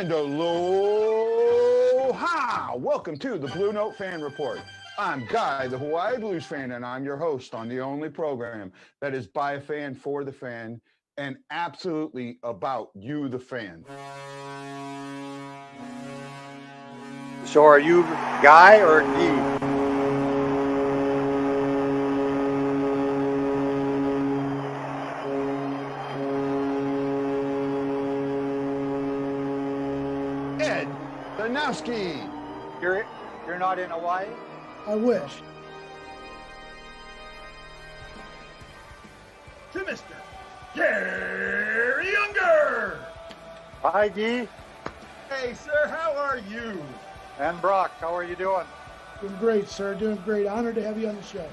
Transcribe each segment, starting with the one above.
And aloha! Welcome to the Blue Note Fan Report. I'm Guy, the Hawaii Blues fan, and I'm your host on the only program that is by a fan, for the fan, and absolutely about you, the fan. So are you Guy or Guy? Stanowski. You're not in Hawaii? I wish. To Mr. Gary Younger. Hi, Guy. Hey, sir, how are you? And Brock, how are you doing? Doing great, sir. Doing great. Honored to have you on the show.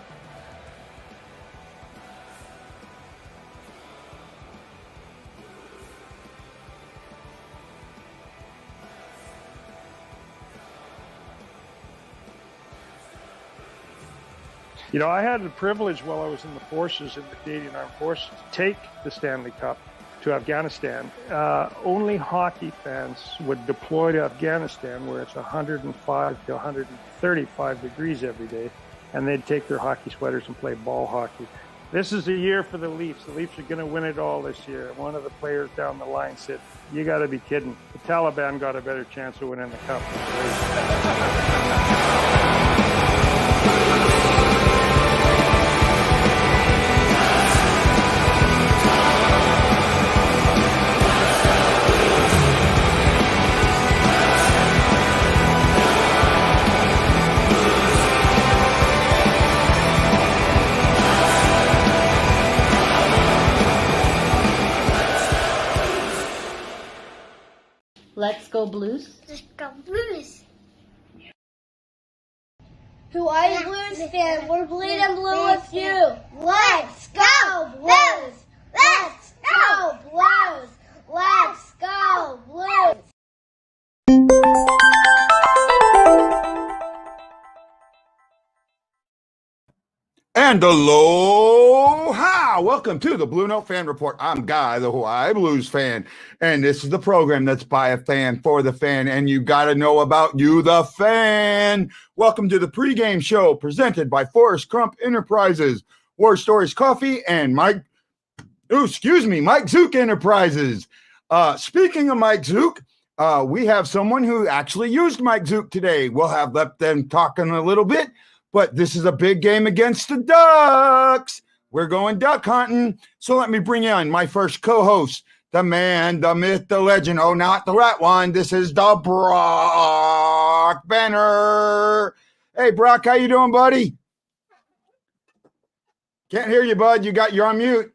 You know, I had the privilege while I was in the forces, in the Canadian Armed Forces, to take the Stanley Cup to Afghanistan. Only hockey fans would deploy to Afghanistan where it's 105 to 135 degrees every day, and they'd take their hockey sweaters and play ball hockey. This is a year for the Leafs. The Leafs are going to win it all this year. One of the players down the line said, "You got to be kidding. The Taliban got a better chance of winning the cup." Let's go Blues. Let's go Blues. Hawaii Blues fan, we're bleeding blue with you. Let's go Blues. Let's go Blues. Let's go Blues. And aloha! Welcome to the Blue Note Fan Report. I'm Guy, the Hawaii Blues fan, and this is the program that's by a fan, for the fan, and you got to know about you, the fan. Welcome to the pregame show presented by Forrest Crump Enterprises, War Stories Coffee, and Mike Zook Enterprises. Speaking of Mike Zook, we have someone who actually used Mike Zook today. We'll have let them talk in a little bit. But this is a big game against the Ducks. We're going duck hunting. So let me bring in my first co-host, the man, the myth, the legend. Oh, not the right one. This is the Brock Banner. Hey, Brock, how you doing, buddy? Can't hear you, bud. You're on mute.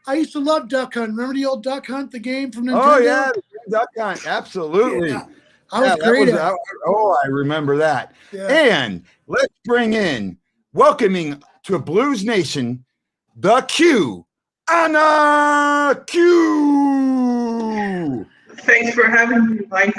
I used to love duck hunt. Remember the old duck hunt, the game from Nintendo? Oh, yeah, duck hunt. Absolutely. Yeah. I was great at it. I remember that. Yeah. And let's bring in, welcoming to Blues Nation, the Q, Anna Q. Thanks for having me, Mike.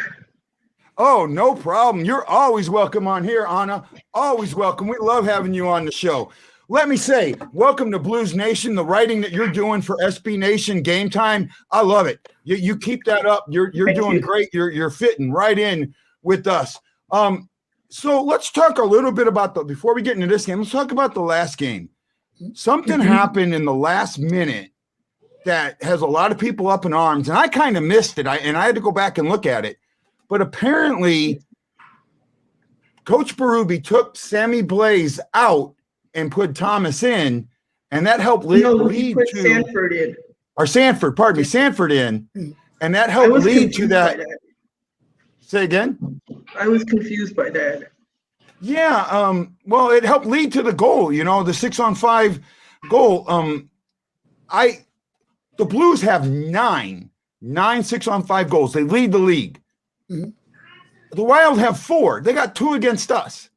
Oh, no problem. You're always welcome on here, Anna. Always welcome. We love having you on the show. Let me say, welcome to Blues Nation, the writing that you're doing for SB Nation Game Time. I love it. You keep that up. You're doing great. You're fitting right in with us. So let's talk a little bit about before we get into this game, let's talk about the last game. Something happened in the last minute that has a lot of people up in arms, and I kind of missed it. I had to go back and look at it. But apparently, Coach Berube took Sammy Blais out and put Thomas in, and that helped lead to Sanford in. Or Sanford, pardon me, Sanford in, and that helped lead to that. Say again? I was confused by that. Yeah, well, it helped lead to the goal, the 6-on-5 goal. The Blues have nine 6-on-5 goals. They lead the league. Mm-hmm. The Wild have 4. They got 2 against us.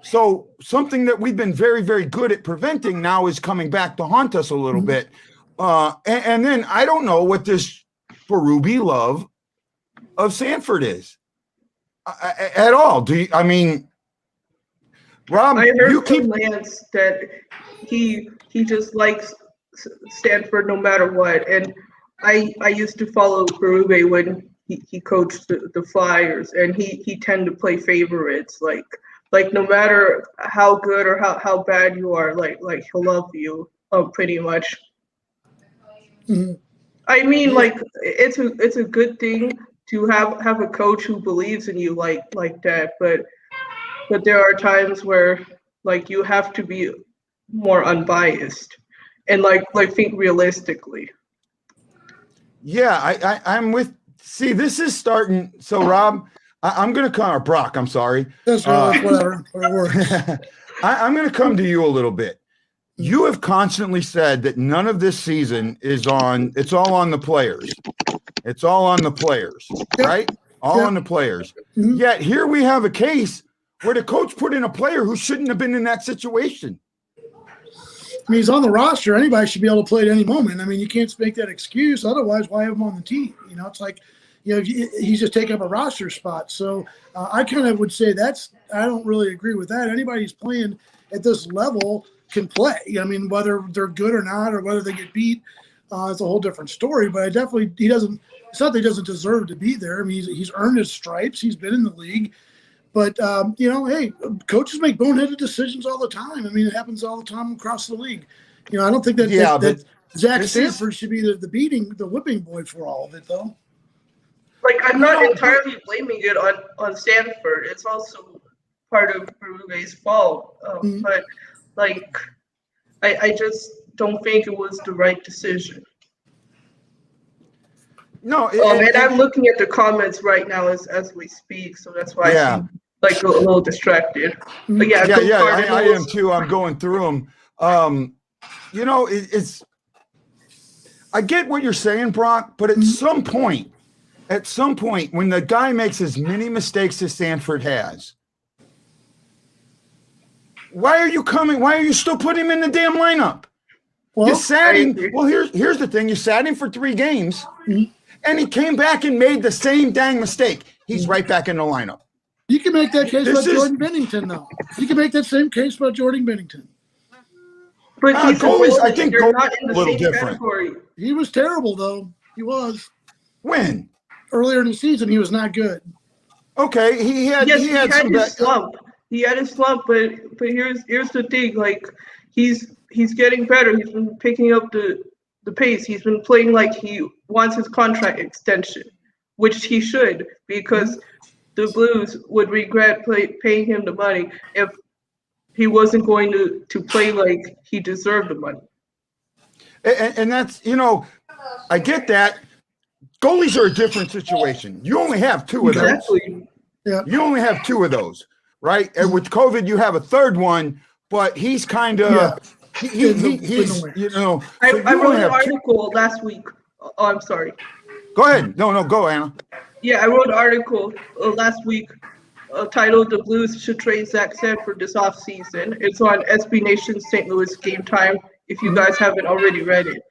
So something that we've been very, very good at preventing now is coming back to haunt us a little bit. And then I don't know what this Berube love of Sanford is at all. Rob, I heard from Lance that he just likes Stanford no matter what. And I used to follow Berube when he coached the Flyers, and he tend to play favorites. Like no matter how good or how bad you are, like he'll love you pretty much. Mm-hmm. I mean, like it's a good thing to have a coach who believes in you like that, but there are times where like you have to be more unbiased and like think realistically. Yeah, I'm with. See, this is starting. So, Rob, I'm going to come, or Brock, I'm sorry. That's whatever. I'm going to come to you a little bit. You have constantly said that none of this season is on, it's all on the players. It's all on the players, right? All on the players. Mm-hmm. Yet here we have a case where the coach put in a player who shouldn't have been in that situation. I mean, he's on the roster. Anybody should be able to play at any moment. I mean, you can't make that excuse. Otherwise, why have him on the team? You know, it's like, you know, he's just taking up a roster spot. So I kind of would say I don't really agree with that. Anybody who's playing at this level can play. I mean, whether they're good or not, or whether they get beat, it's a whole different story. But it's not that he doesn't deserve to be there. I mean, he's earned his stripes. He's been in the league. But, you know, hey, coaches make boneheaded decisions all the time. I mean, it happens all the time across the league. You know, I don't think that Zach Sanford should be the whipping boy for all of it, though. Like, I'm not entirely blaming it on Stanford. It's also part of Berube's fault. But, like, I just don't think it was the right decision. No, and I'm looking at the comments right now as we speak, so that's why I seem like a little distracted. But I am too. I'm going through them. You know, I get what you're saying, Brock, but at some point, when the guy makes as many mistakes as Sanford has, why are you still putting him in the damn lineup? Well, you sat him. Well, here's the thing. You sat him for 3 games, and he came back and made the same dang mistake. He's right back in the lineup. You can make that case about Jordan Bennington, though. You can make that same case about Jordan Bennington. But I think you're goalie's not in the a little same different. category. He was terrible, though. He was. When? Earlier in the season, he was not good. Okay, he had his slump. He had his slump, but here's the thing. Like he's getting better. He's been picking up the pace. He's been playing like he wants his contract extension, which he should, because the Blues would regret paying him the money if he wasn't going to play like he deserved the money. And that's, you know, I get that. Goalies are a different situation. You only have 2 of those. Exactly. Yeah. You only have 2 of those, right? And with COVID, you have a 3rd one, but he's kind of he's you know. I so wrote an article last week. Oh, I'm sorry. Go ahead. No, go, Anna. Yeah, I wrote an article last week titled "The Blues Should Trade Zach Sanford This Offseason." It's on SB Nation's St. Louis Game Time, if you guys haven't already read it.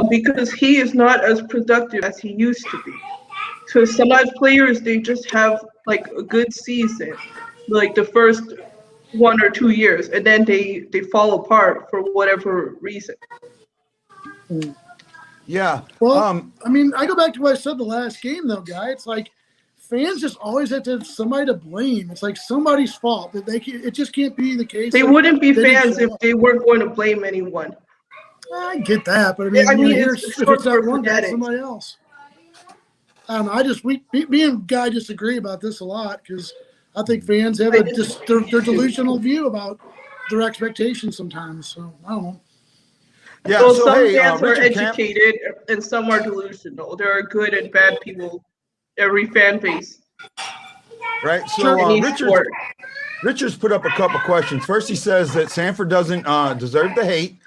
Because he is not as productive as he used to be. So sometimes players, they just have like a good season, like the first 1 or 2 years, and then they fall apart for whatever reason. Yeah. Well, I mean, I go back to what I said the last game, though, Guy. It's like fans just always have to have somebody to blame. It's like somebody's fault. That it just can't be the case. They wouldn't be fans if they weren't going to blame anyone. I get that, but I mean, if it's not one guy, somebody else. I don't know. Me and Guy disagree about this a lot because I think fans have their delusional view about their expectations sometimes. So I don't know. Yeah. Well, so some hey, fans are Richard educated and some are delusional. There are good and bad people, every fan base. Right. So Richard's put up a couple questions. First, he says that Sanford doesn't deserve the hate.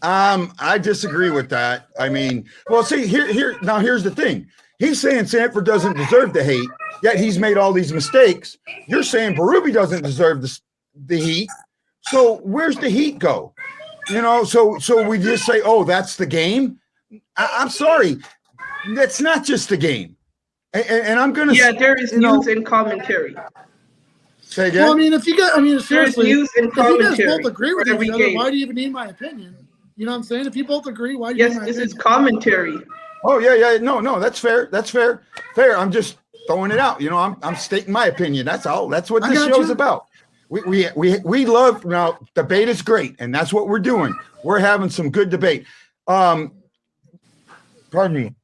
I disagree with that. I mean, well, see, here's the thing. He's saying Sanford doesn't deserve the hate, yet he's made all these mistakes. You're saying Berube doesn't deserve the heat. So where's the heat go? You know, so we just say, oh, that's the game. I'm sorry, that's not just the game. And I'm gonna there is news and commentary. Say again. Well, I mean, seriously, news and if you guys commentary both agree with for each every other, game. why do you even need my opinion? You know what I'm saying? If you both agree, why do you need my Yes, this opinion? is commentary. Oh yeah. No, that's fair. That's fair. I'm just throwing it out. I'm stating my opinion. That's all. That's what this show's about. We love, now debate is great, and that's what we're doing. We're having some good debate. Pardon me.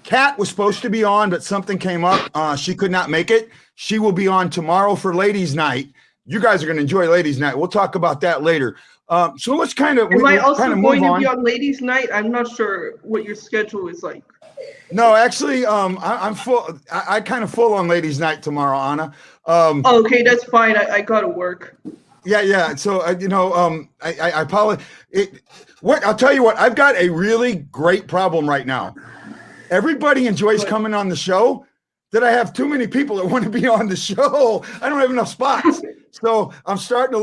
Kat was supposed to be on, but something came up. She could not make it. She will be on tomorrow for Ladies Night. You guys are going to enjoy Ladies Night. We'll talk about that later. So let's kind of. Am I also going to be on Ladies Night? I'm not sure what your schedule is like. No, actually, I'm full. I kind of full on Ladies Night tomorrow, Anna. Okay, that's fine. I gotta work. Yeah. So I apologize. I'll tell you what. I've got a really great problem right now. Everybody enjoys coming on the show. That I have too many people that want to be on the show. I don't have enough spots. So I'm starting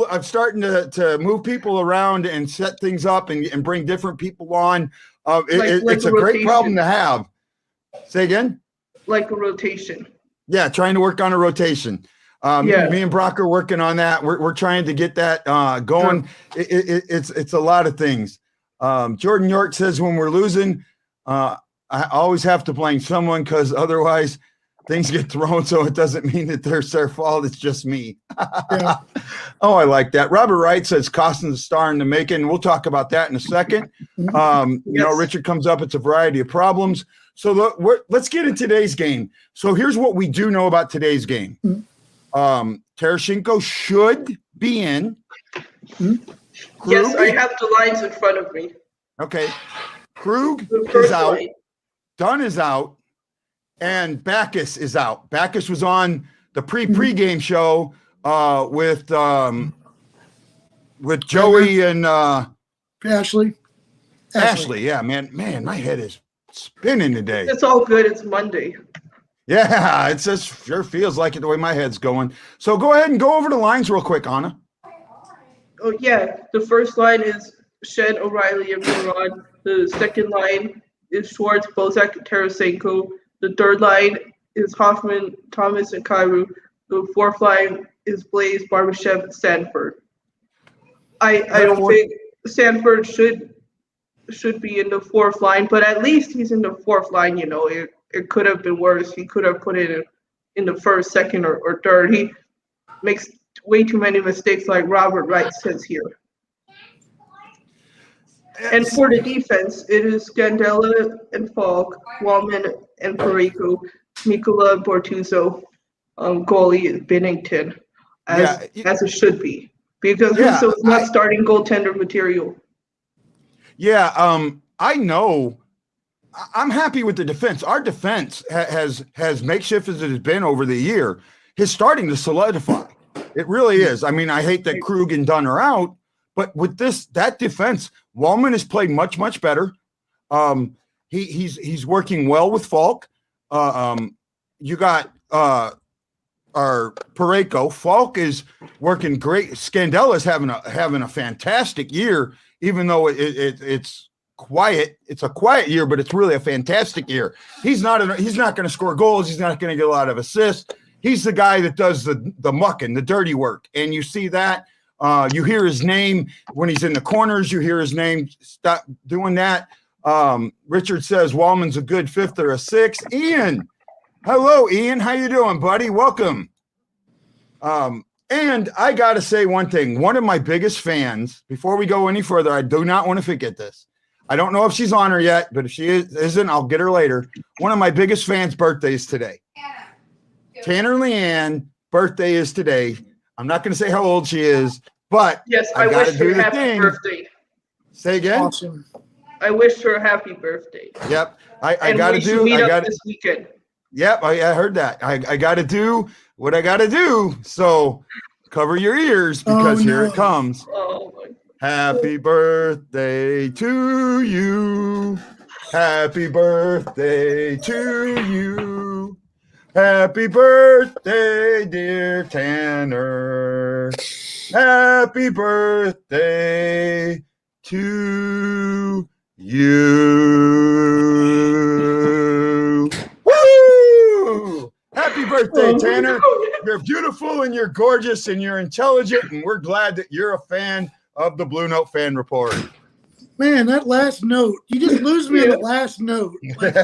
to move people around and set things up and bring different people on. It's a great problem to have. Say again? Like a rotation. Yeah, trying to work on a rotation. Me and Brock are working on that. We're trying to get that going. Sure. It's a lot of things. Jordan York says when we're losing, I always have to blame someone because otherwise things get thrown. So it doesn't mean that there's their fault. It's just me. Yeah. Oh, I like that. Robert Wright says Kostin's a star in the making. We'll talk about that in a second. Richard comes up. It's a variety of problems. So let's get into today's game. So here's what we do know about today's game. Tarasenko should be in. Krug, yes, I have the lines in front of me. Okay. Krug is out. Line. Dunn is out. And Backus is out. Backus was on the pregame show with Joey and Ashley. Yeah, man, my head is spinning today. It's all good. It's Monday. Yeah, it just sure feels like it the way my head's going. So go ahead and go over the lines real quick, Anna. Oh yeah, the first line is Shen, O'Reilly, and Perron. The second line is Schwartz, Bozak, and Tarasenko. The third line is Hoffman, Thomas, and Kyrou. The fourth line is Blais, Barbashev, and Sanford. I don't think Sanford should be in the fourth line, but at least he's in the fourth line. It could have been worse. He could have put it in the first, second, or third. He makes way too many mistakes, like Robert Wright says here. And for the defense, it is Scandella and Falk, Wallman and Pareko, Mikula, Bortuzzo, goalie Bennington, as it should be, because Russo is not starting goaltender material. Yeah, I know. I'm happy with the defense. Our defense has makeshift as it has been over the year, is starting to solidify. It really is. I mean, I hate that Krug and Dunn are out, but with that defense, Wallman has played much, much better. He's working well with Falk. You got our Pareko. Falk is working great. Scandella's having a fantastic year, even though it's quiet. It's a quiet year, but it's really a fantastic year. He's not going to score goals. He's not going to get a lot of assists. He's the guy that does the mucking, the dirty work, and you see that. You hear his name when he's in the corners. You hear his name. Stop doing that. Richard says Wallman's a good fifth or a sixth. Ian, hello, Ian. How you doing, buddy? Welcome. And I got to say one thing. One of my biggest fans, before we go any further, I do not want to forget this. I don't know if she's on her yet, but if she isn't, I'll get her later. One of my biggest fans' birthday is today. Tanner Leanne birthday is today. I'm not going to say how old she is, but yes, I wish her a happy birthday. Say again. Awesome. I wish her a happy birthday. Yep. I got to do. Meet up this weekend. Yep. I heard that. I got to do what I got to do. So cover your ears because here it comes. Oh my. Happy birthday to you. Happy birthday to you. Happy birthday, dear Tanner. Happy birthday to you. Woo! Happy birthday, Tanner. You're beautiful and you're gorgeous and you're intelligent, and we're glad that you're a fan of the Blue Note Fan Report. Man, that last note. You just lose me in the last note. Like,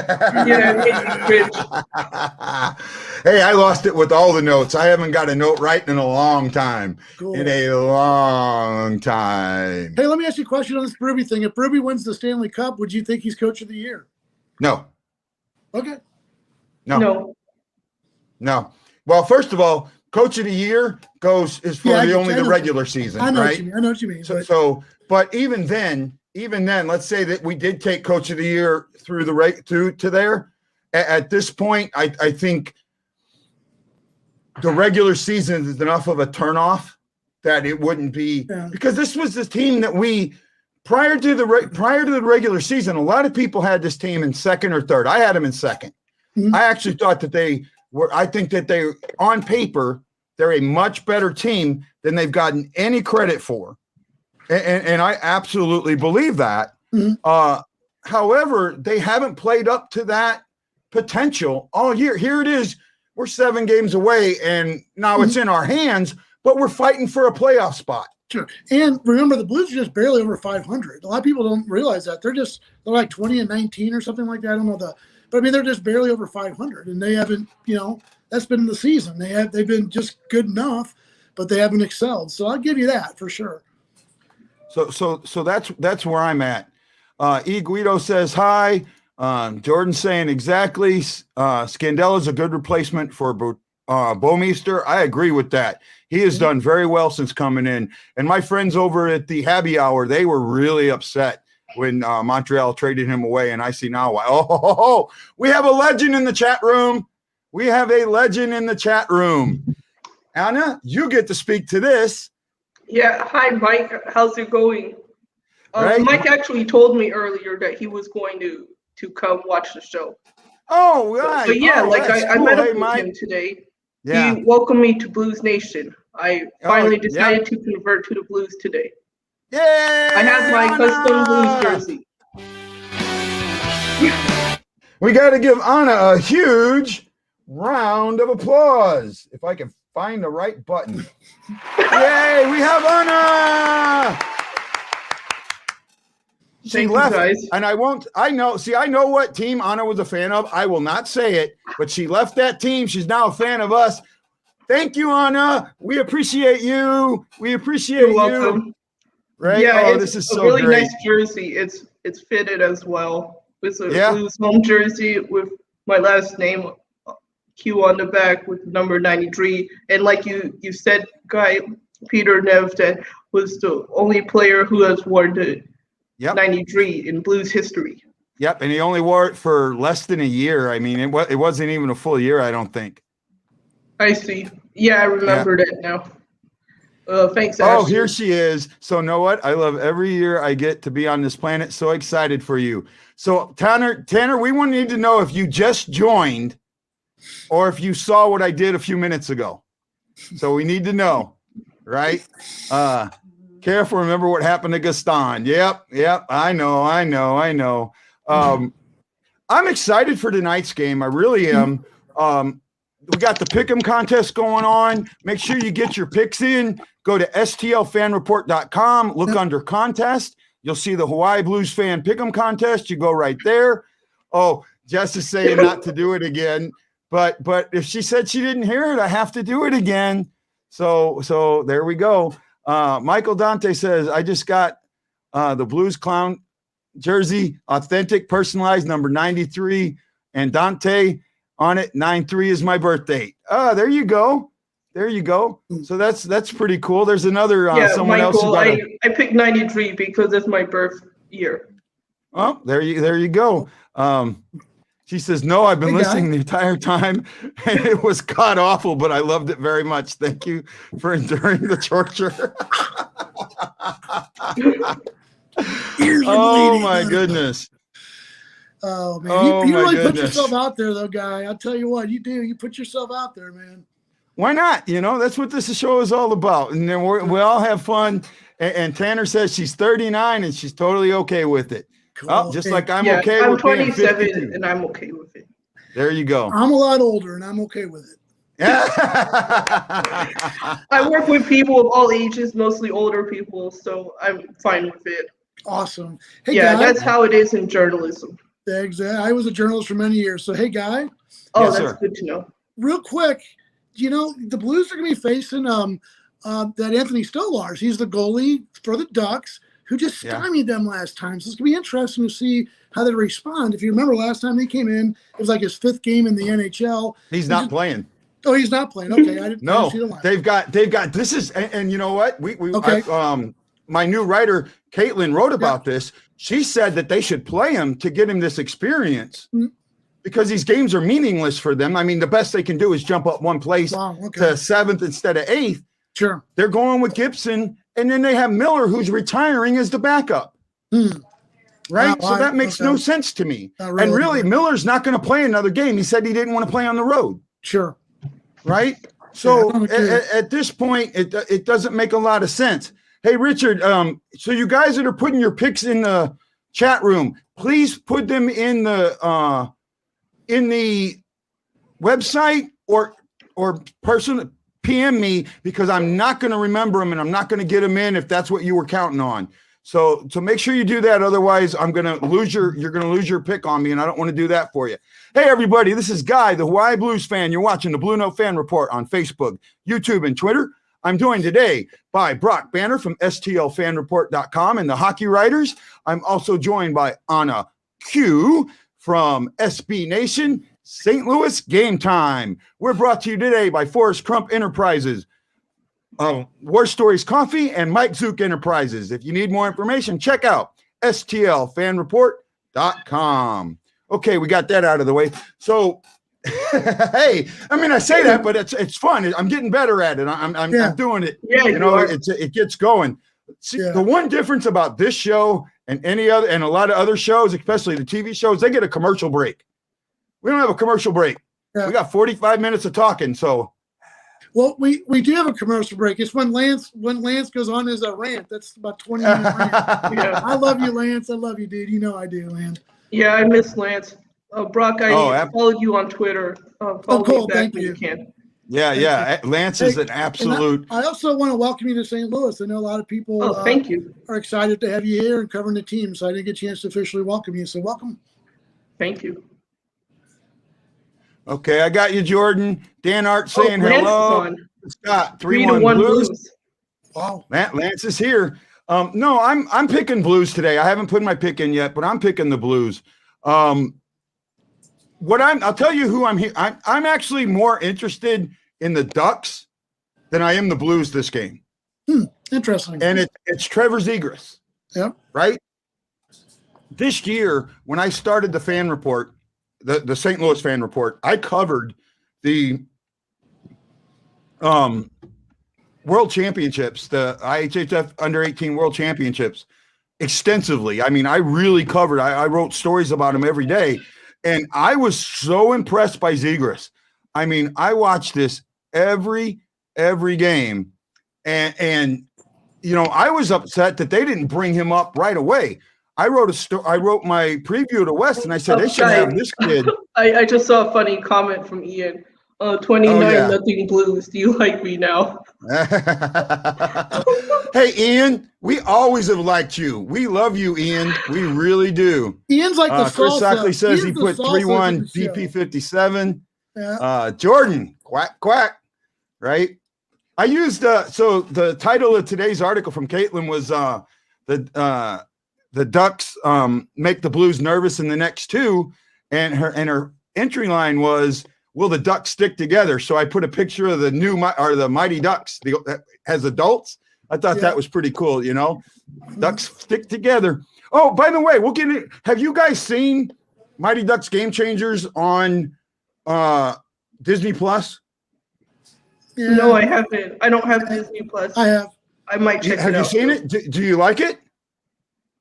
Hey, I lost it with all the notes. I haven't got a note right in a long time. Cool. In a long time. Hey, let me ask you a question on this Berube thing. If Berube wins the Stanley Cup, would you think he's coach of the year? No. Okay. No. Well, first of all, coach of the year is for the regular season, I know right? what you mean. I know what you mean. But even then, let's say that we did take coach of the year through to there. At this point, I think the regular season is enough of a turnoff that it wouldn't be because this was the team that we prior to the regular season. A lot of people had this team in second or third. I had them in second. Mm-hmm. I actually thought that they were. I think that they, on paper, they're a much better team than they've gotten any credit for, and I absolutely believe that. Mm-hmm. However, they haven't played up to that potential all year. Here it is. We're 7 games away, and now it's in our hands, but we're fighting for a playoff spot. Sure. And remember, the Blues are just barely over 500. A lot of people don't realize that. They're like 20-19 or something like that. I don't know but I mean, they're just barely over 500, and they haven't, that's been the season. They've been just good enough, but they haven't excelled. So I'll give you that for sure. So that's where I'm at. E. Guido says hi. Jordan saying exactly. Scandella's a good replacement for Bouwmeester. I agree with that. He has done very well since coming in. And my friends over at the Happy Hour, they were really upset when Montreal traded him away. And I see now why. Oh, we have a legend in the chat room. We have a legend in the chat room. Anna, you get to speak to this. Yeah. Hi, Mike. How's it going? Right? Mike actually told me earlier that he was going to come watch the show. Oh, right. So yeah, I met up with Mike. him today. Yeah. He welcomed me to Blues Nation. I finally decided to convert to the Blues today. Yay! I have my custom Blues jersey. We got to give Anna a huge round of applause. If I can find the right button. Yay, we have Anna! She left, and I know what team Anna was a fan of. I will not say it, but she left that team. She's now a fan of us. Thank you, Anna. We appreciate you. We appreciate you. Welcome. Right? Yeah, this is so really great. Nice jersey. It's fitted as well. It's a Blues home jersey with my last name, Q on the back with number 93. And like you said, Guy, Peter Nevden was the only player who has worn the 93 in Blues history. Yep, and he only wore it for less than a year. I mean, it wasn't even a full year, I don't think. I see. Yeah, I remember that now. Thanks, Oh, Ashley. here she is. So know what? I love every year I get to be on this planet. So excited for you. So Tanner, we want need to know if you just joined or if you saw what I did a few minutes ago. So we need to know, right? Careful, remember what happened to Gaston. Yep, I know. I'm excited for tonight's game. I really am. We got the Pick'em contest going on. Make sure you get your picks in. Go to stlfanreport.com. Look under contest. You'll see the Hawaii Blues fan Pick'em contest. You go right there. Oh, Jess is saying not to do it again. But if she said she didn't hear it, I have to do it again. So there we go. Michael Dante says, I just got the Blues Clown jersey, authentic, personalized, number 93. And Dante on it, 9/3 is my birthday. There you go. So that's pretty cool. There's another someone Michael, else who got I picked 93 because it's my birth year. Oh, there you go. She says, no, I've been listening the entire time, and it was god awful, but I loved it very much. Thank you for enduring the torture. Oh my goodness. Oh man, you really put yourself out there, though, Guy. I'll tell you what, you do. You put yourself out there, man. Why not? That's what this show is all about, and then we all have fun. And Tanner says she's 39 and she's totally okay with it. Cool. Oh, just like I'm okay with it. I'm 27 and I'm okay with it. There you go. I'm a lot older and I'm okay with it. I work with people of all ages, mostly older people, so I'm fine with it. Awesome. Hey, Yeah, Guy. that's how it is in journalism. Exactly. I was a journalist for many years. So, hey, Guy. Oh, Yes, that's sir. good to know. Real quick, the Blues are going to be facing that Anthony Stolarz. He's the goalie for the Ducks who just stymied them last time. So it's going to be interesting to see how they respond. If you remember last time they came in, it was like his 5th game in the NHL. He's not playing. Oh, he's not playing. Okay, I didn't see the line. they've got. This is, and you know what? Okay. My new writer Caitlin wrote about this. She said that they should play him to get him this experience. Mm-hmm. Because these games are meaningless for them. I mean, the best they can do is jump up one place to 7th instead of 8th. Sure. They're going with Gibson, and then they have Miller, who's retiring as the backup. Right? So that makes no sense to me. Really, and really, Miller's not going to play another game. He said he didn't want to play on the road. Sure. Right? So at this point, it doesn't make a lot of sense. Hey, Richard, so you guys that are putting your picks in the chat room, please put them in the website or person PM me, because I'm not going to remember them and I'm not going to get them in if that's what you were counting on. So make sure you do that. Otherwise, you're going to lose your pick on me, and I don't want to do that for you. Hey, everybody, this is Guy, the Hawaii Blues fan. You're watching the Blue Note Fan Report on Facebook, YouTube, and Twitter. I'm joined today by Brock Banner from STLFanReport.com and the Hockey Writers. I'm also joined by Anna Q from SB Nation, St. Louis Game Time. We're brought to you today by Forrest Crump Enterprises, War Stories Coffee, and Mike Zook Enterprises. If you need more information, check out STLFanReport.com. Okay, we got that out of the way. So, hey, I mean, I say that, but it's fun. I'm getting better at it. I'm doing it. Yeah, it gets going. See, the one difference about this show and any other, and a lot of other shows, especially the TV shows, they get a commercial break. We don't have a commercial break. We got 45 minutes of talking. So, well, we do have a commercial break. It's when Lance goes on his rant. That's about 20 minutes rant. I love you, Lance. I love you, dude. You know I do, man. Yeah, I miss Lance. Brock, I followed you on Twitter. Cool. Thank you. Can. Yeah. Lance is an absolute. I also want to welcome you to St. Louis. I know a lot of people thank you. Are excited to have you here and covering the team. So I didn't get a chance to officially welcome you. So welcome. Thank you. Okay, I got you, Jordan. Dan Art saying hello. Scott, 3-1 Blues. Wow. Lance is here. No, I'm picking Blues today. I haven't put my pick in yet, but I'm picking the Blues. I'll tell you who I'm here. I'm actually more interested in the Ducks than I am the Blues this game. Interesting. And it's Trevor Zegras. Yep. Right? This year, when I started the fan report, the St. Louis Fan Report, I covered the World Championships, the IHHF Under-18 World Championships extensively. I mean, I really covered. I wrote stories about them every day, and I was so impressed by Zegras. I mean, I watched this every game, and I was upset that they didn't bring him up right away. I wrote my preview to West, and I said they should have this kid. I just saw a funny comment from Ian. 29-0 Blues. Do you like me now? Hey, Ian, we always have liked you. We love you, Ian. We really do. Ian's like the Chris salsa. Sockley says he put 3-1 BP57. Jordan, quack, right? I used so the title of today's article from Caitlin was the Ducks make the Blues nervous in the next two, and her entry line was, "Will the Ducks stick together?" So I put a picture of the Mighty Ducks as adults. I thought that was pretty cool. Ducks stick together. Oh, by the way, we'll get it. Have you guys seen Mighty Ducks Game Changers on Disney Plus? Yeah. No, I haven't. I don't have Disney Plus. I have. I might check it out. Have you seen it? Do you like it?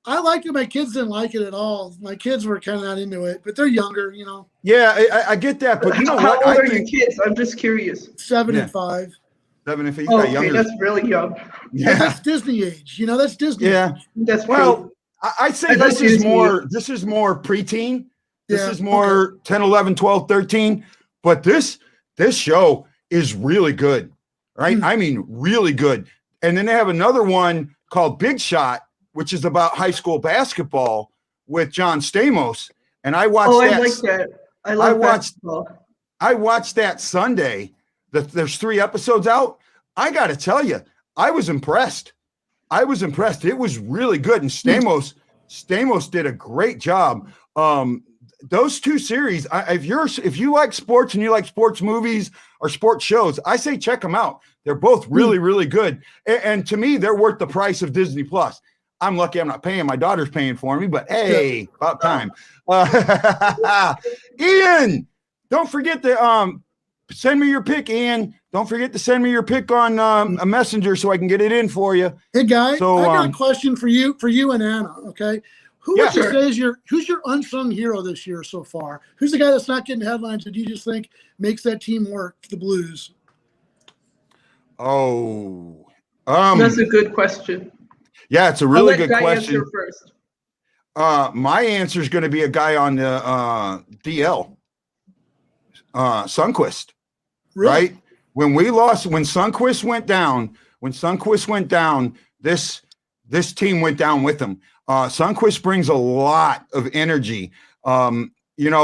I liked it. My kids didn't like it at all. My kids were kind of not into it, but they're younger, Yeah, I get that, but you know How what? old are your kids? I'm just curious. 7 and 5. 7 and 5. Oh, okay, that's really young. Yeah, that's Disney age. That's Disney. Yeah, age. That's well, I'd say this is more preteen. This is more 10, 11, 12, 13. But this show is really good, right? I mean, really good. And then they have another one called Big Shot, which is about high school basketball with John Stamos. And I watched I that. like that. I watched that Sunday. There's 3 episodes out. I got to tell you, I was impressed. It was really good. And Stamos did a great job. Those 2 series, if you like sports and you like sports movies or sports shows, I say check them out. They're both really, really good. And to me, they're worth the price of Disney Plus. I'm lucky I'm not paying. My daughter's paying for me, but hey, about time. Ian, don't forget to send me your pick, Ian. Don't forget to send me your pick on a messenger so I can get it in for you. Hey, guy, so, I got a question for you and Anna, okay? Who would you say is who's your unsung hero this year so far? Who's the guy that's not getting headlines that you just think makes that team work, the Blues? Oh. That's a good question. Yeah, it's a really good Guy question. Answer first. My answer is going to be a guy on the DL, Sundqvist. Really? Right? When Sundqvist went down, this team went down with him. Sundqvist brings a lot of energy. Me and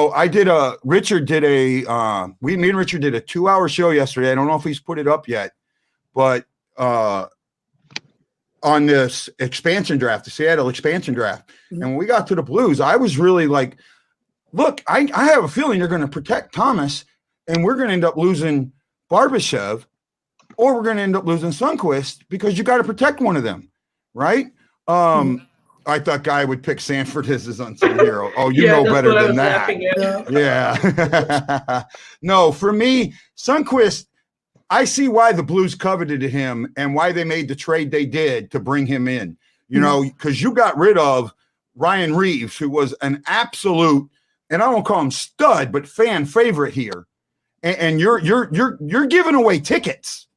Richard did a 2-hour show yesterday. I don't know if he's put it up yet, but on this expansion draft, the Seattle expansion draft. Mm-hmm. And when we got to the Blues, I was really like, look, I have a feeling they're going to protect Thomas and we're going to end up losing Barbashev or we're going to end up losing Sundqvist because you got to protect one of them. Right. I thought Guy would pick Sanford as his unsung hero. Oh, you know better than that. Yeah. No, for me, Sundqvist, I see why the Blues coveted him and why they made the trade they did to bring him in, because you got rid of Ryan Reeves, who was an absolute, and I won't call him stud, but fan favorite here. And you're giving away tickets.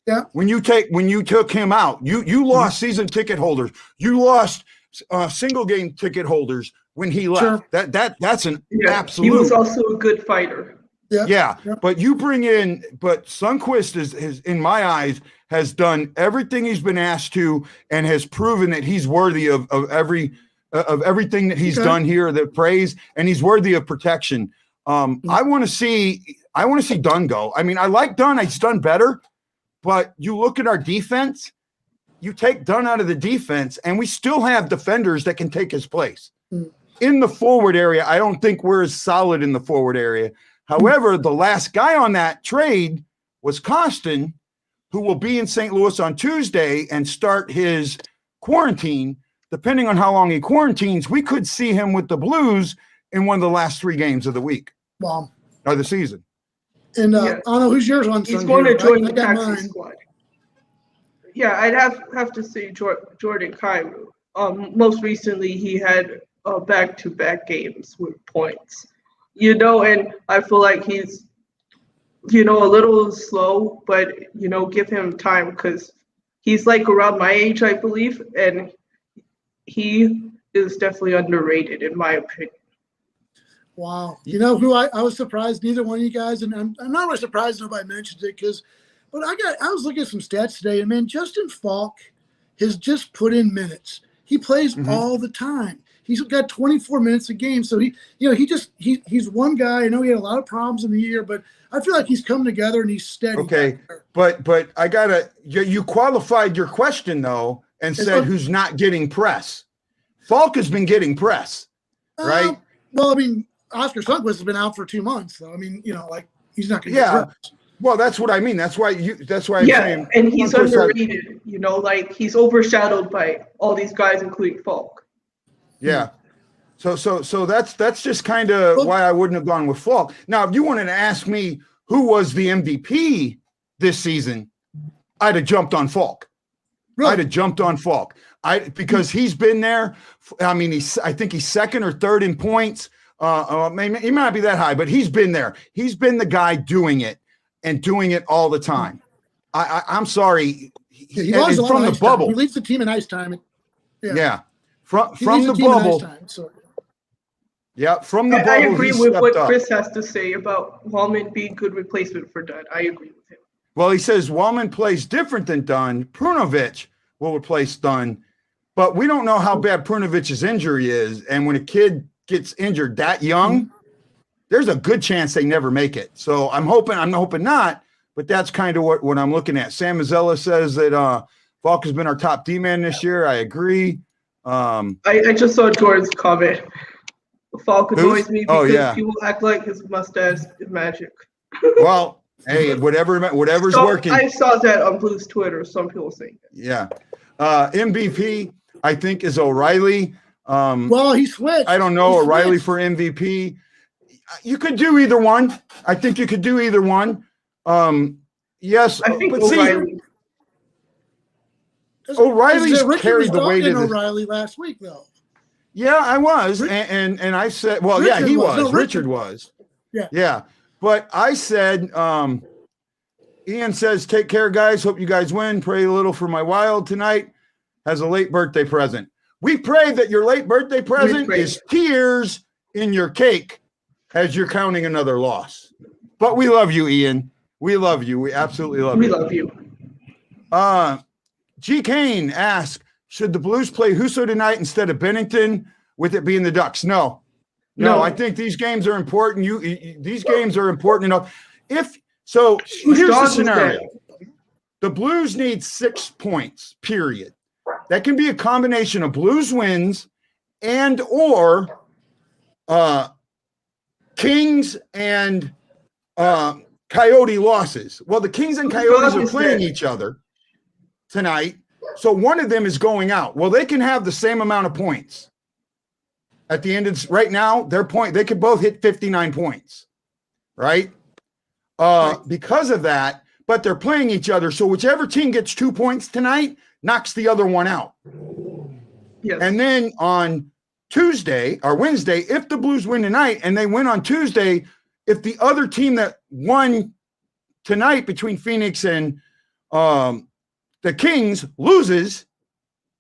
Yeah. When you took him out, you lost season ticket holders. You lost single game ticket holders when he left. Sure. That's an absolute. He was also a good fighter. Yeah. But you bring in, but Sundqvist is in my eyes has done everything he's been asked to and has proven that he's worthy of everything that he's done here, the praise, and he's worthy of protection. I want to see Dunn go. I mean, I like Dunn. He's done better, but you look at our defense. You take Dunn out of the defense, and we still have defenders that can take his place. In the forward area, I don't think we're as solid in the forward area. However, the last guy on that trade was Kostin, who will be in St. Louis on Tuesday and start his quarantine. Depending on how long he quarantines, we could see him with the Blues in one of the last 3 games of the week. Wow. Or the season. And I don't know who's yours on. He's going to join the taxi squad. Yeah, I'd have to say Jordan Kyrou. Most recently, he had back-to-back games with points. And I feel like he's, a little slow, but, give him time because he's like around my age, I believe, and he is definitely underrated in my opinion. Wow. You know who I was surprised neither one of you guys, and I'm not really surprised nobody mentions it but I was looking at some stats today, and man, Justin Falk has just put in minutes. He plays all the time. He's got 24 minutes a game. So he's one guy. I know he had a lot of problems in the year, but I feel like he's come together and he's steady. Okay. But I gotta, you qualified your question though, and said who's not getting press. Falk has been getting press, right? Well, I mean, Oscar Sundqvist has been out for 2 months though. I mean, he's not going to get press. Well, that's what I mean. That's why I'm saying. And he's underrated, he's overshadowed by all these guys, including Falk. Yeah. So that's just kind of why I wouldn't have gone with Falk. Now, if you wanted to ask me who was the MVP this season, I'd have jumped on Falk. Really? I'd have jumped on Falk. Because he's been there. I mean, I think he's second or third in points. He might not be that high, but he's been there. He's been the guy doing it and doing it all the time. I'm sorry. He lost from the bubble. He leads the team in ice time. Yeah. From the bubble. Yeah, from the bubble. I agree with what Chris has to say about Wallman being a good replacement for Dunn. I agree with him. Well, he says Wallman plays different than Dunn. Prunovic will replace Dunn. but we don't know how bad Prunovic's injury is. And when a kid gets injured that young, there's a good chance they never make it. So I'm hoping not, but that's kind of what I'm looking at. Sam Mazzella says that Falk has been our top D-man this year. I agree. I just saw Jordan's comment. Falk annoys me because people act like his mustache is magic. Well, hey, whatever's working. I saw that on Blues Twitter. Some people saying that. Yeah. MVP, I think, is O'Reilly. Well, he switched. I don't know. O'Reilly for MVP. You could do either one. I think you could do either one. Yes, I think but O'Reilly's carried the weight of O'Reilly last week, though. Yeah, I was, and I said, well, Richard he was. No, Richard was. Yeah. But I said, Ian says, take care, guys. Hope you guys win. Pray a little for my Wild tonight. Has a late birthday present. We pray that your late birthday present is tears in your cake as you're counting another loss. But we love you, Ian. We love you. We absolutely love you. We love you. G. Kane asks, should the Blues play Husso tonight instead of Bennington, with it being the Ducks? No. I think these games are important. These games are important enough. Here's the scenario. The Blues need 6 points, period. That can be a combination of Blues wins and or Kings and Coyote losses. Well, the Kings and Coyotes are playing each other tonight, so one of them is going out. Well, they can have the same amount of points at the end of right now. They could both hit 59 points, right? Because of that, but they're playing each other. So whichever team gets 2 points tonight knocks the other one out. Yes. And then on Tuesday or Wednesday, if the Blues win tonight and they win on Tuesday, if the other team that won tonight between Phoenix and the Kings loses,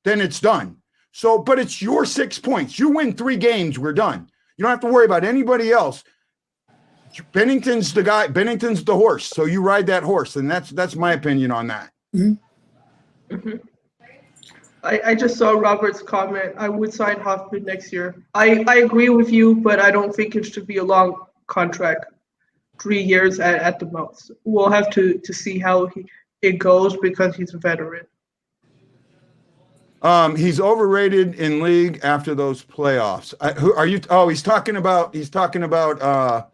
then it's done. So, but it's your 6 points. You win 3 games, we're done. You don't have to worry about anybody else. Bennington's the guy. Bennington's the horse. So you ride that horse, and that's my opinion on that. Mm-hmm. Mm-hmm. I just saw Robert's comment. I would sign Hoffman next year. I agree with you, but I don't think it should be a long contract, 3 years at the most. We'll have to see how it goes because he's a veteran. He's overrated in league after those playoffs. Who are you? Oh, he's talking about. Who is he talking about?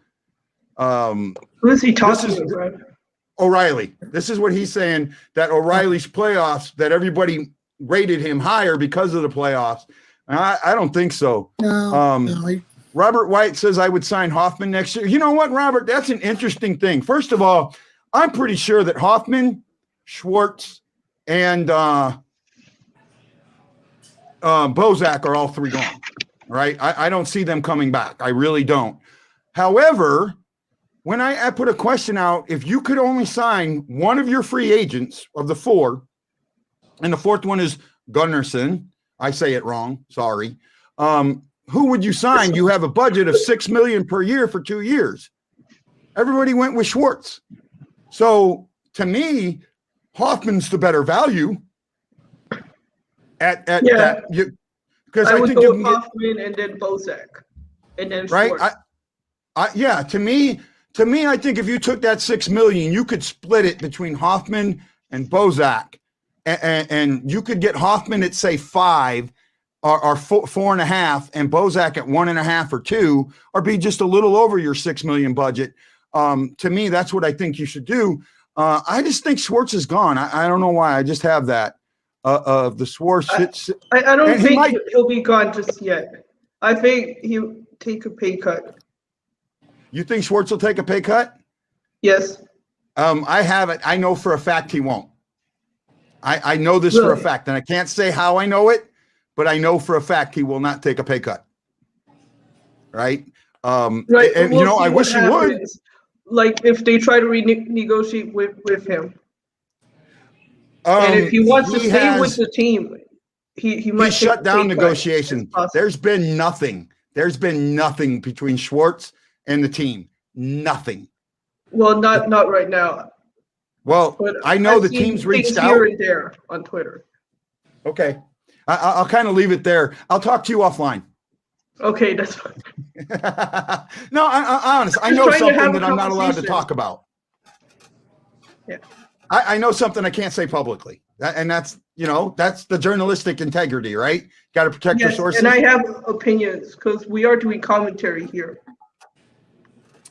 O'Reilly. This is what he's saying, that O'Reilly's playoffs, that everybody rated him higher because of the playoffs. I don't think so. No. Robert White says I would sign Hoffman next year. You know what, Robert? That's an interesting thing. First of all, I'm pretty sure that Hoffman, Schwartz, and Bozak are all 3 gone, right? I don't see them coming back. I really don't. However, when I put a question out, if you could only sign one of your free agents of the 4, and the 4th one is Gunnarsson, I say it wrong, sorry. Who would you sign? You have a budget of $6 million per year for 2 years. Everybody went with Schwartz. So to me, Hoffman's the better value. At that, because I think you can get Hoffman and then Bozak, and then right. Schwartz. To me, I think if you took that $6 million, you could split it between Hoffman and Bozak, and you could get Hoffman at say 5 or 4.5, and Bozak at 1.5 or 2, or be just a little over your $6 million budget. To me, that's what I think you should do. I just think Schwartz is gone. I don't know why. I just have that. Of the Schwartz. I don't think he'll be gone just yet. I think he'll take a pay cut. You think Schwartz will take a pay cut? Yes. I have it. I know for a fact he won't. I know this for a fact, and I can't say how I know it, but I know for a fact he will not take a pay cut. Right? Right. And I wish he would. Like if they try to renegotiate with him. And if he wants to stay with the team, he might shut down negotiations. There's been nothing. There's been nothing between Schwartz and the team. Nothing. Well, not right now. Well, but I know the team's reached out here and there on Twitter. Okay. I'll kind of leave it there. I'll talk to you offline. Okay, that's fine. No, I honest. I Just know trying to have something a that I'm not allowed to conversation. talk about. Yeah. I know something I can't say publicly. And that's the journalistic integrity, right? Got to protect your Yes, sources. and I have opinions because we are doing commentary here.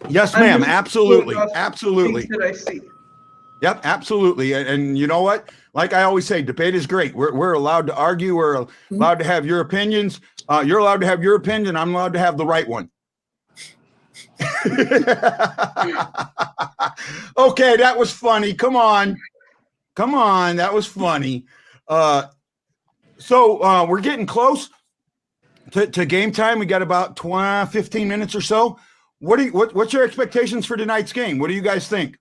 Yes, I'm ma'am. just Absolutely. going off Absolutely. Things that I see. Yep, absolutely. And you know what? Like I always say, debate is great. We're allowed to argue. We're allowed to have your opinions. You're allowed to have your opinion. I'm allowed to have the right one. Okay, that was funny. Come on. That was funny. So we're getting close to game time. We got about 15 minutes or so. What's your expectations for tonight's game? What do you guys think?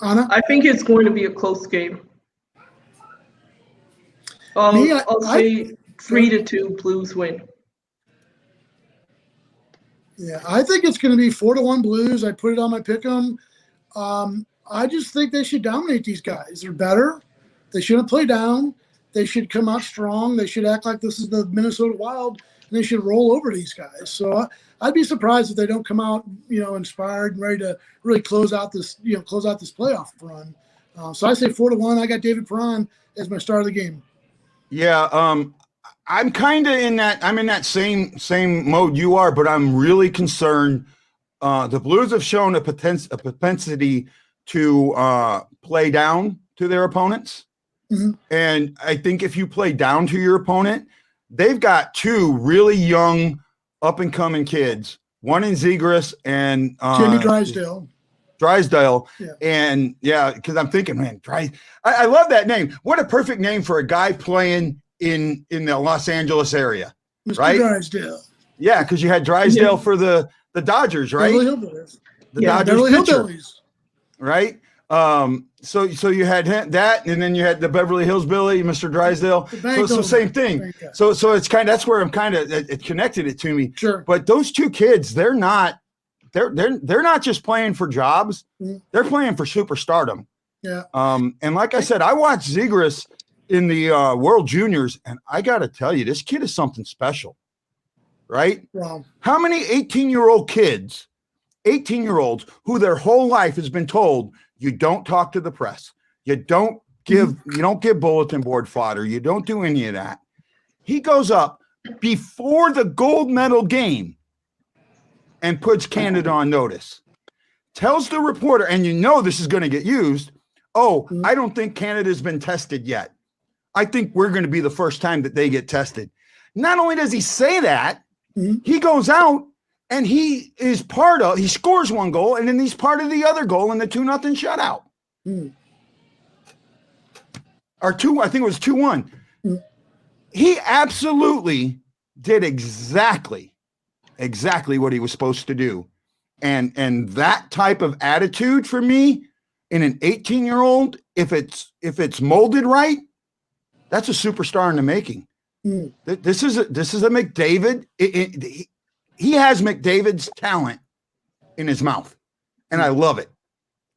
Anna? I think it's going to be a close game. I'll say 3-2 Blues win. Yeah, I think it's going to be 4-1 Blues. I put it on my pick'em. I just think they should dominate these guys. They're better. They shouldn't play down. They should come out strong. They should act like this is the Minnesota Wild, and they should roll over these guys. So I'd be surprised if they don't come out, inspired and ready to really close out this playoff run. So I say 4-1. I got David Perron as my start of the game. Yeah, I'm kind of in that. I'm in that same mode you are, but I'm really concerned. The Blues have shown a propensity to play down to their opponents, and I think if you play down to your opponent, they've got two really young, up and coming kids. One in Zegras and Jamie Drysdale. Yeah. And because I'm thinking, man, I love that name. What a perfect name for a guy playing in the Los Angeles area, Mr. right? Drysdale. Yeah, because you had Drysdale for the Dodgers, right? Beverly Hillbillies. Dodgers Beverly pitcher, Hillbillies. right? So you had that, and then you had the Beverly Hills Billy, Mr. Drysdale. So it's the same thing. So it's that's where I'm kind of it connected it to me. Sure. But those two kids, they're not just playing for jobs. They're playing for superstardom. Yeah. And like I said, I watched Zegras in the World Juniors, and I got to tell you, this kid is something special, right? Wow. How many 18-year-olds who their whole life has been told, you don't talk to the press, you don't give bulletin board fodder, you don't do any of that. He goes up before the gold medal game and puts Canada on notice. Tells the reporter, and this is going to get used, I don't think Canada's been tested yet. I think we're going to be the first time that they get tested. Not only does he say that, he goes out and he scores one goal, and then he's part of the other goal in the 2-0 shutout. Or I think it was 2-1. He absolutely did exactly what he was supposed to do. And that type of attitude for me in an 18-year-old, if it's molded right, that's a superstar in the making. This is a McDavid. He has McDavid's talent in his mouth, and I love it.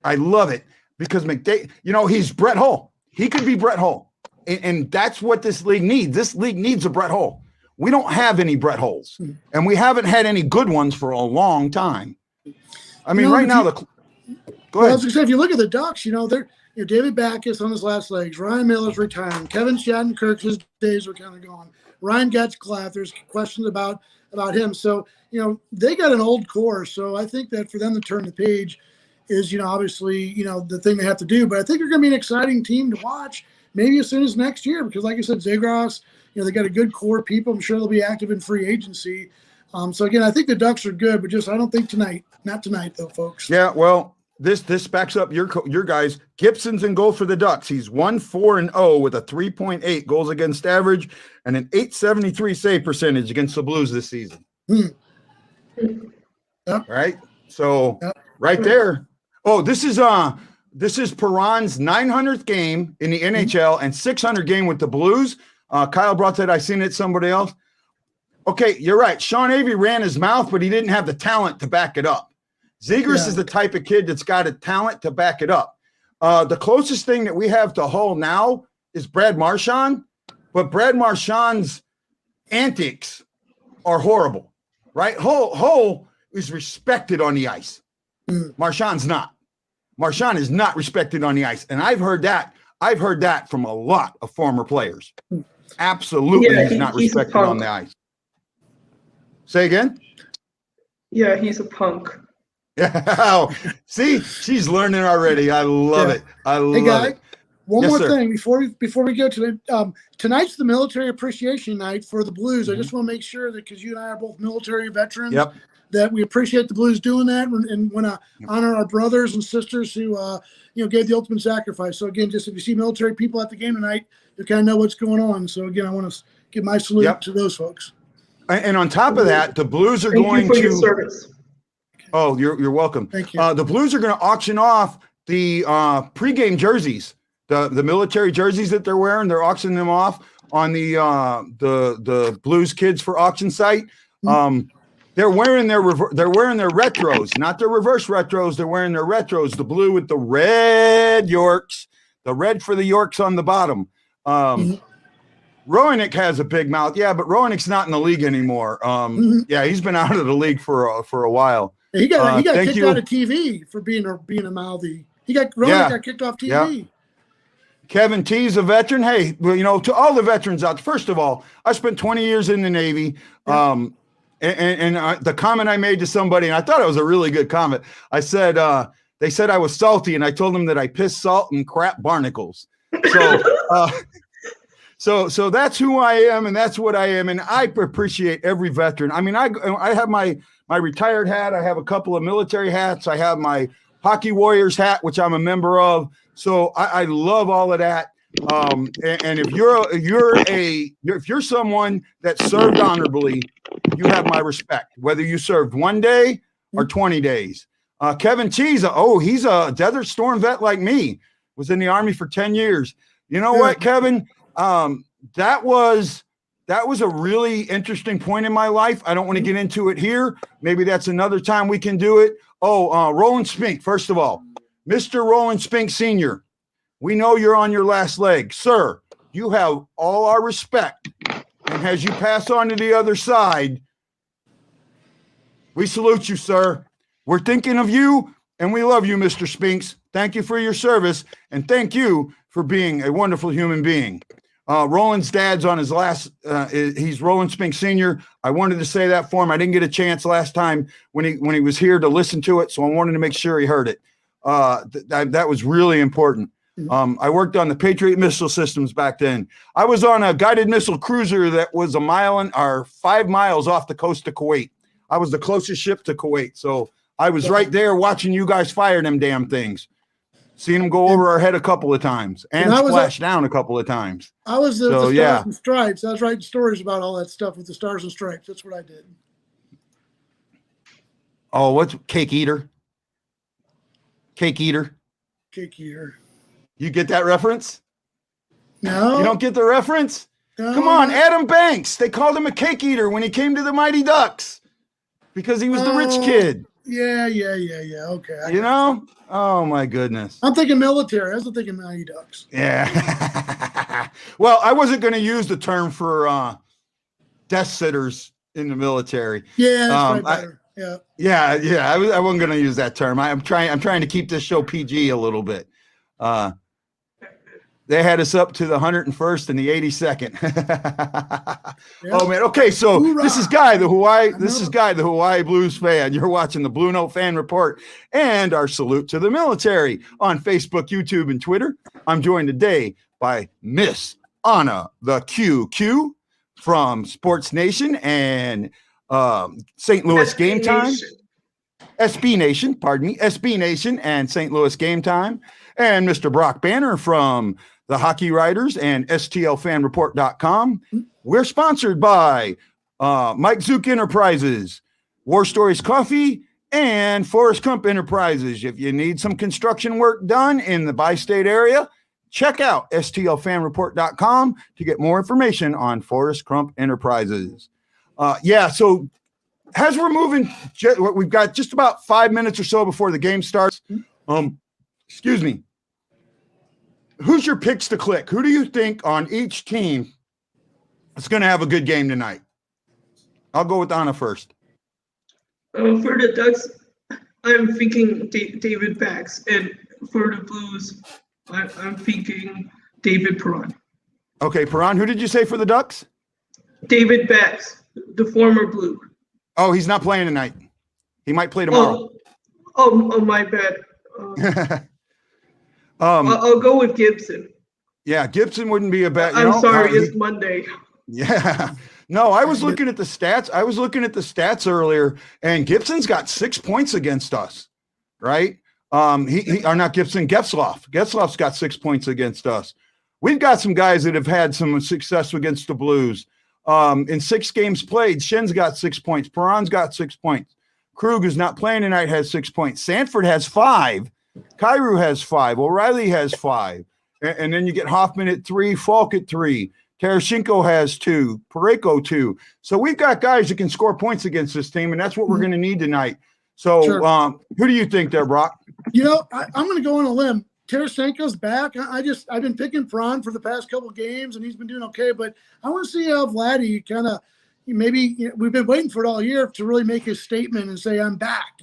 I love it because McDavid, he's Brett Hull. He could be Brett Hull, and that's what this league needs. This league needs a Brett Hull. We don't have any Brett Hulls, and we haven't had any good ones for a long time. I mean, right now, go ahead. I was going to say, if you look at the Ducks, they're David Backes on his last legs. Ryan Miller's retiring. Kevin Shattenkirk, his days are kind of gone. Ryan Getzlaff, there's questions about him. So, they got an old core. So I think that for them to turn the page is, obviously, the thing they have to do. But I think they're going to be an exciting team to watch maybe as soon as next year because, like I said, Zegras, they got a good core of people. I'm sure they'll be active in free agency. So, again, I think the Ducks are good, but I don't think tonight. Not tonight, though, folks. Yeah, well, this backs up your guys. Gibson's in goal for the Ducks. He's 1-4-0 with a 3.8 goals against average and an .873 save percentage against the Blues this season. Yep. Right? So right there. Oh, this is Perron's 900th game in the NHL and 600 game with the Blues. Kyle brought that. I seen it somebody else. Okay, you're right. Sean Avery ran his mouth, but he didn't have the talent to back it up. Zegras is the type of kid that's got a talent to back it up. The closest thing that we have to Hull now is Brad Marchand, but Brad Marchand's antics are horrible, right? Hull is respected on the ice. Marchand's not. Marchand is not respected on the ice. And I've heard that from a lot of former players. Absolutely, he's not respected on the ice. Say again? Yeah, he's a punk. Oh, see, she's learning already. I love it. I love it. One more thing before we go to tonight's the military appreciation night for the Blues. I just want to make sure that because you and I are both military veterans, that we appreciate the Blues doing that and want to honor our brothers and sisters who gave the ultimate sacrifice. So again, just if you see military people at the game tonight, you kind of know what's going on. So again, I want to give my salute to those folks. And on top of that, the Blues are going to. Your service. Oh, you're welcome. Thank you. The Blues are going to auction off the pregame jerseys, the military jerseys that they're wearing. They're auctioning them off on the Blues Kids for Auction site. They're wearing their retros, not their reverse retros. They're wearing their retros, the blue with the red Yorks, the red for the Yorks on the bottom. Roenick has a big mouth, but Roenick's not in the league anymore. He's been out of the league for a while. He got kicked out of TV for being a mouthy. Roenick got kicked off TV. Yeah. Kevin T's a veteran. Hey, to all the veterans out there, first of all, I spent 20 years in the Navy. And the comment I made to somebody, and I thought it was a really good comment. I said, they said I was salty, and I told them that I pissed salt and crap barnacles. So that's who I am, and that's what I am, and I appreciate every veteran. I mean, I have my retired hat. I have a couple of military hats. I have my Hockey Warriors hat, which I'm a member of. So I love all of that. And if you're someone that served honorably, you have my respect, whether you served 1 day or 20 days. Kevin T's, he's a Desert Storm vet like me, was in the Army for 10 years. You know what, Kevin? That was a really interesting point in my life. I don't want to get into it here. Maybe that's another time we can do it. Roland Smith, first of all, Mr. Roland Smith Sr., we know you're on your last leg. Sir, you have all our respect. And as you pass on to the other side, we salute you, sir. We're thinking of you, and we love you, Mr. Spinks. Thank you for your service, and thank you for being a wonderful human being. Roland's dad's on his last, he's Roland Spinks Sr. I wanted to say that for him. I didn't get a chance last time when he was here to listen to it, so I wanted to make sure he heard it. That was really important. I worked on the Patriot missile systems back then. I was on a guided missile cruiser that was 5 miles off the coast of Kuwait. I was the closest ship to Kuwait. So I was right there watching you guys fire them damn things. Seen them go over our head a couple of times and splash down a couple of times. I was the Stars and Stripes. I was writing stories about all that stuff with the Stars and Stripes. That's what I did. Oh, what's Cake Eater? Cake Eater. Cake Eater. You get that reference? No. You don't get the reference? No. Come on, Adam Banks. They called him a cake eater when he came to the Mighty Ducks because he was the rich kid. Yeah. Okay. You know? Oh, my goodness. I'm thinking military. I was thinking Mighty Ducks. Yeah. Well, I wasn't going to use the term for death sitters in the military. Yeah, that's better. Yeah. I wasn't going to use that term. I'm trying to keep this show PG a little bit. They had us up to the 101st and the 82nd. Oh man. Okay. So hoorah. This is Guy, the Hawaii Blues fan. You're watching the Blue Note Fan Report and our salute to the military on Facebook, YouTube, and Twitter. I'm joined today by Miss Anna, the QQ from Sports Nation and St. Louis Game Time. SB Nation, pardon me, SB Nation and St. Louis Game Time. And Mr. Brock Banner from the Hockey Writers and STLFanReport.com. We're sponsored by Mike Zook Enterprises, War Stories Coffee, and Forrest Crump Enterprises. If you need some construction work done in the bi-state area, check out STLFanReport.com to get more information on Forrest Crump Enterprises. So as we're moving, we've got just about 5 minutes or so before the game starts. Excuse me. Who's your picks to click? Who do you think on each team is going to have a good game tonight. I'll go with Anna first. For the Ducks, I'm thinking David Bax, and for the Blues, I'm thinking David Perron. Okay, Perron, who did you say for the Ducks? David Bax, the former Blue. Oh, he's not playing tonight. He might play tomorrow. Oh, my bad. I'll go with Gibson. Yeah, Gibson wouldn't be a bad. I'm sorry, it's Monday. Yeah. No, I was looking at the stats. I was looking at the stats earlier, and Gibson's got 6 points against us, right? He or not Gibson, Getzlaf. Getzlaf's got 6 points against us. We've got some guys that have had some success against the Blues. In 6 games played, Shen's got 6 points. Perron's got 6 points. Krug, who's not playing tonight, has 6 points. Sanford has 5. Kyrou has 5. O'Reilly has 5. And then you get Hoffman at 3, Falk at 3. Tarasenko has 2, Parayko 2. So we've got guys that can score points against this team, and that's what we're going to need tonight. So Sure. Who do you think there, Brock? I'm going to go on a limb. Tarasenko's back. I've been picking Perron for the past couple of games, and he's been doing okay. But I want to see how Vladdy kind of we've been waiting for it all year to really make his statement and say I'm back.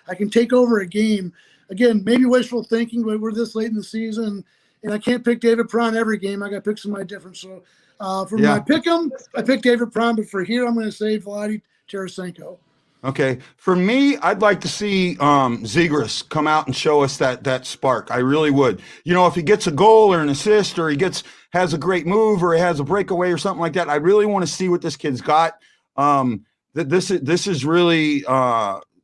I can take over a game again. Maybe wishful thinking, but we're this late in the season. And I can't pick David Perron every game. I got to pick somebody different. So my pick 'em, I picked David Perron, but for here, I'm going to say Vladdy Tarasenko. Okay. For me, I'd like to see Zegras come out and show us that spark. I really would. If he gets a goal or an assist or has a great move or he has a breakaway or something like that, I really want to see what this kid's got. This is really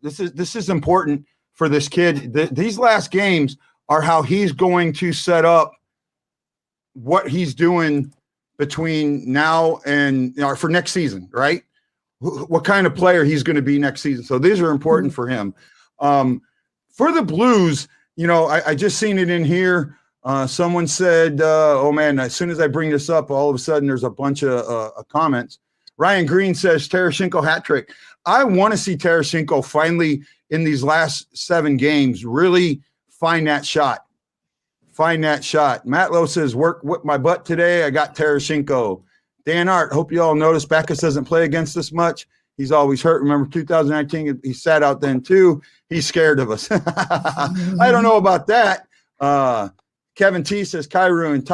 this is important for this kid. These last games are how he's going to set up what he's doing between now and for next season, right? What kind of player he's going to be next season. So these are important for him. For the Blues, I just seen it in here. Someone said, oh man, as soon as I bring this up, all of a sudden there's a bunch of comments. Ryan Green says Tarasenko hat trick. I want to see Tarasenko finally in these last 7 games really find that shot. Matt Lowe says, whip my butt today. I got Tarasenko. Dan Art, hope you all noticed Backus doesn't play against us much. He's always hurt. Remember 2019, he sat out then too. He's scared of us. I don't know about that. Kevin T says Kyrou and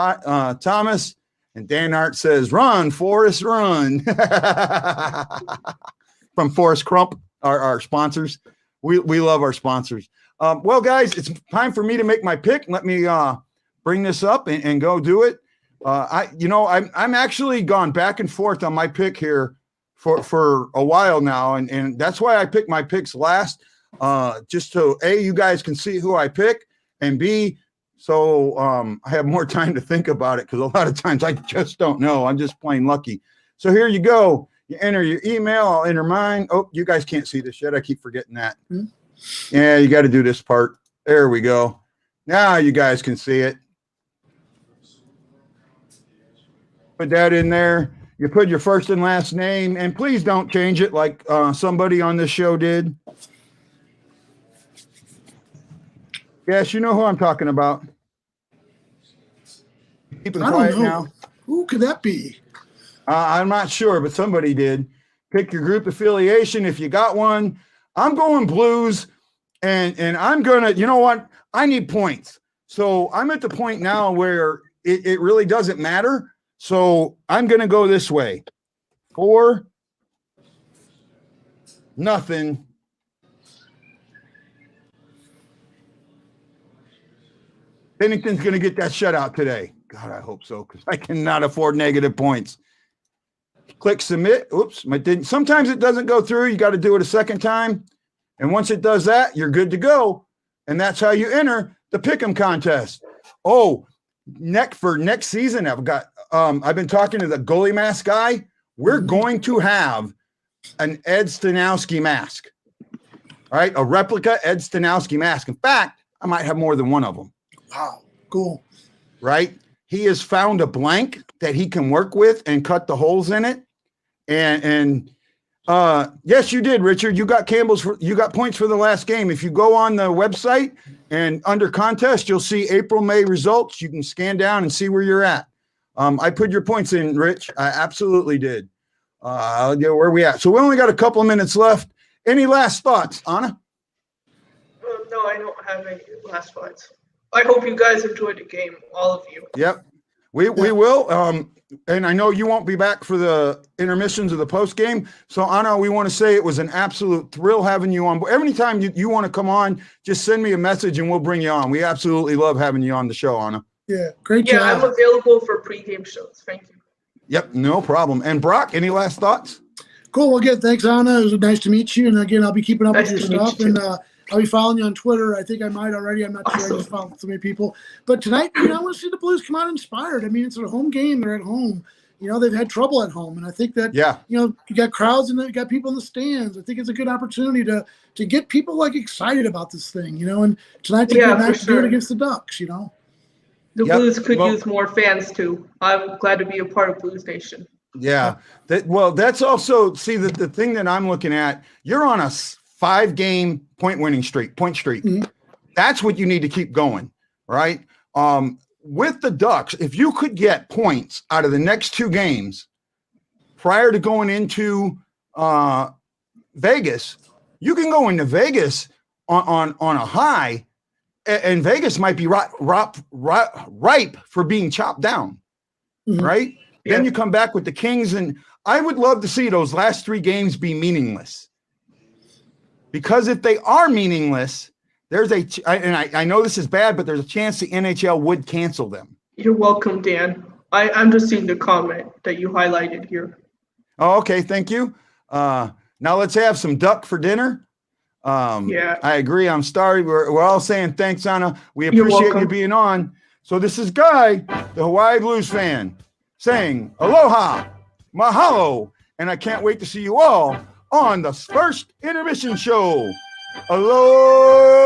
Thomas. And Dan Art says, run, Forrest, run. From Forrest Crump, our sponsors. We love our sponsors. Well, guys, it's time for me to make my pick. Let me bring this up and go do it. I'm actually gone back and forth on my pick here for a while now, and that's why I pick my picks last, just so A, you guys can see who I pick, and B, so I have more time to think about it, because a lot of times I just don't know. I'm just plain lucky. So here you go. You enter your email. I'll enter mine. Oh, you guys can't see this yet. I keep forgetting that. Mm-hmm. Yeah, you got to do this part. There we go. Now you guys can see it. Put that in there. You put your first and last name, and please don't change it like somebody on this show did. Yes, you know who I'm talking about. Keep it quiet now. Who could that be? I'm not sure, but somebody did. Pick your group affiliation if you got one. I'm going Blues, and I'm going to, you know what? I need points. So I'm at the point now where it really doesn't matter. So I'm going to go this way. 4-0. Bennington's going to get that shutout today. God, I hope so, because I cannot afford negative points. Click submit. Oops, sometimes it doesn't go through. You got to do it a second time. And once it does that, you're good to go. And that's how you enter the Pick'em contest. Oh, for next season, I've been talking to the goalie mask guy. We're going to have an Ed Stanowski mask. All right, a replica Ed Stanowski mask. In fact, I might have more than one of them. Wow, cool. Right? He has found a blank that he can work with and cut the holes in it. And yes, you did, Richard. You got you got points for the last game. If you go on the website and under contest, you'll see April, May results. You can scan down and see where you're at. I put your points in, Rich. I absolutely did. Where are we at? So we only got a couple of minutes left. Any last thoughts, Anna? No, I don't have any last thoughts. I hope you guys enjoyed the game, all of you. Yep, we will. And I know you won't be back for the intermissions of the post game. So Anna, we want to say it was an absolute thrill having you on. Every time you want to come on, just send me a message and we'll bring you on. We absolutely love having you on the show, Anna. Yeah, great job. Yeah, I'm available for pregame shows. Thank you. Yep, no problem. And Brock, any last thoughts? Cool. Well, again, thanks, Anna. It was nice to meet you. And again, I'll be keeping up with your stuff. And I'll be following you on Twitter. I think I might already. I'm not sure. I just followed so many people. But tonight, I want to see the Blues come out inspired. I mean, it's a home game. They're at home. They've had trouble at home. And I think that, you got crowds and you got people in the stands. I think it's a good opportunity to get people, excited about this thing, and tonight's a good night to do it against the Ducks, The Blues could use more fans, too. I'm glad to be a part of Blues Nation. Yeah. That's also, see, the thing that I'm looking at, you're on a 5-game point streak. Mm-hmm. That's what you need to keep going, right? With the Ducks, if you could get points out of the next 2 games prior to going into Vegas, you can go into Vegas on a high, and Vegas might be ripe for being chopped down, right? Yeah. Then you come back with the Kings, and I would love to see those last 3 games be meaningless. Because if they are meaningless, I know this is bad, but there's a chance the NHL would cancel them. You're welcome, Dan. I'm just seeing the comment that you highlighted here. Oh, okay. Thank you. Now let's have some duck for dinner. I agree. I'm starving. We're all saying thanks, Anna. We appreciate you being on. So this is Guy, the Hawaii Blues fan, saying aloha, mahalo, and I can't wait to see you all on the first intermission show. Aloha.